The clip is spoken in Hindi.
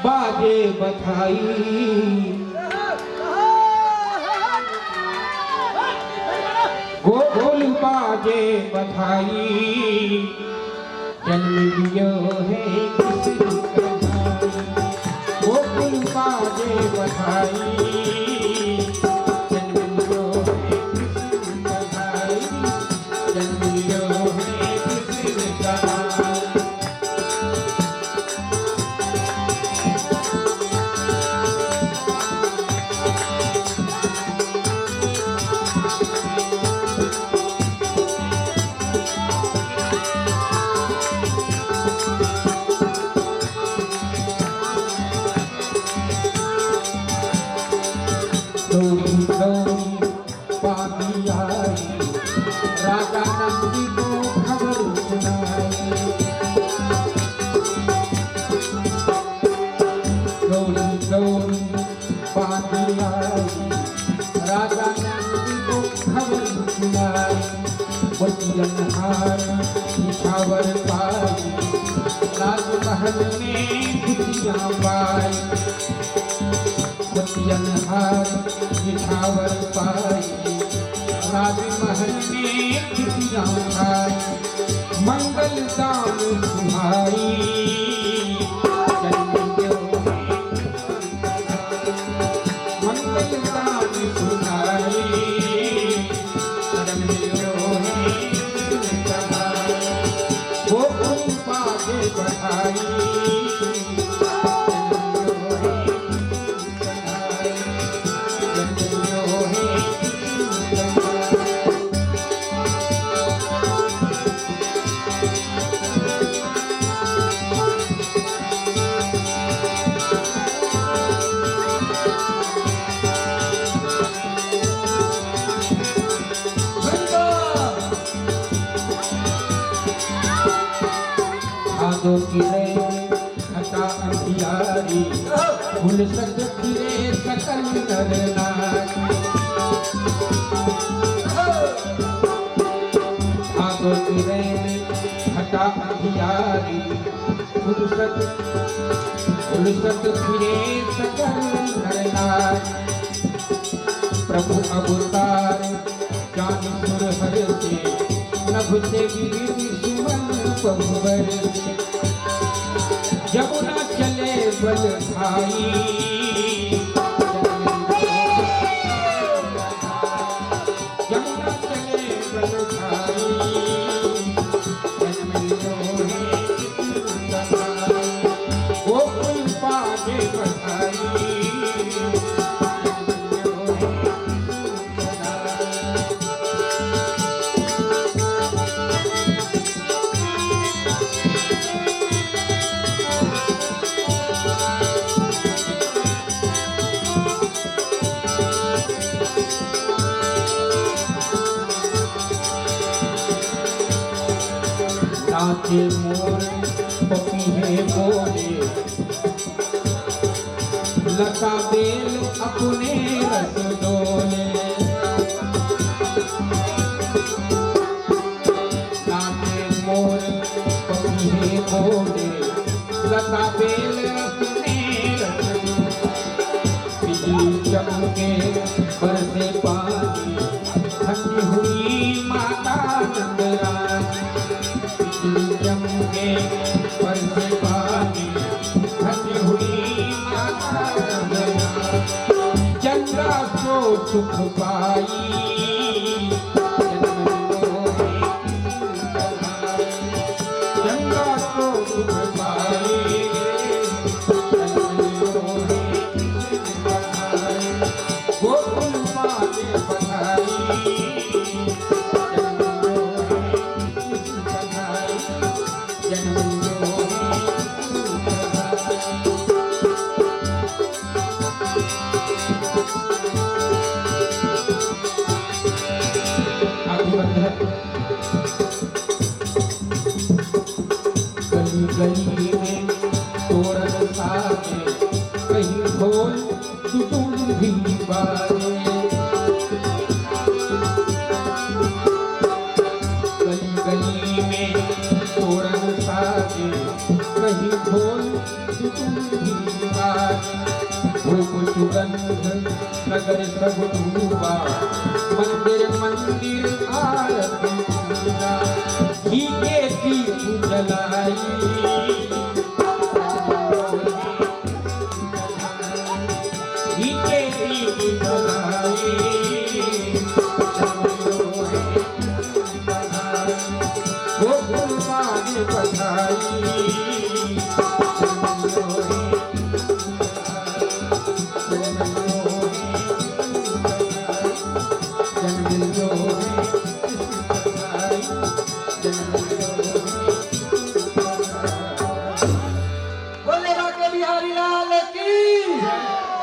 बाजे बधाई, गोकुल बाजे बधाई, जन्म लियो है किसी का भाई। गोकुल बाजे बधाई, जन्म लियो है किसी का भाई, जन्म लियो है किसी का भाई। दौड़ी दौड़ी पापी आई, राजा नंदी को खबर सुनाई। दौड़ी दौड़ी पापी आई, राजा नंदी को खबर सुनाई। बतियन हार निछावर पाई, राजमहल में खुशियाँ पाई। बतियन हार निछावर पाई, राजमहल में खुशियाँ पाई। मंगल दान सुहाई, जन्म लियो है मंगल दान सुहाई, जन्म लियो है किसी का भाई। गोकुल बाजे बधाई, भादो किरे घटा अंधियारी, फूल सक फिरे सकल नर नारी। भादो किरे घटा अंधियारी, फूल सक फिरे सकल नर नारी। प्रभु अवतार जान सुर हर से, नभ से गिरी सुमन पहुबर से। यमुना चले बल भाई, यमुना चले बल भाई, जन्म लियो है किसी का भाई। गोकुल बाजे बधाई, नाचे मोर पपीहे बोले, लता बेल अपने रस डोले। नाचे मोर पपीहे बोले, लता बेल अपने रस डोले। बिजली चमके बरसे पानी, ठंडी हुई माता नंदरानी। जमके बरसे पानी, ठंडी हुई माता नंदरानी। चंद्रा सो सुख पाई, जन्म लियो है किसी का भाई। चंद्रा सो सुख पाई, जन्म लियो है किसी का भाई। गोकुल बाजे बधाई, गली गली में तोरण साजे, कहीं ढोल दुदुम भी बाजे। गली गली में तोरण साजे, कहीं ढोल दुदुम भी धूप सुगंध नगर सब धूबा, मंदिर मंदिर आरती पूजा, घी के दीप जलाई, घी के दीप जलाई, गोकुल बाग बधाई, जन्म लो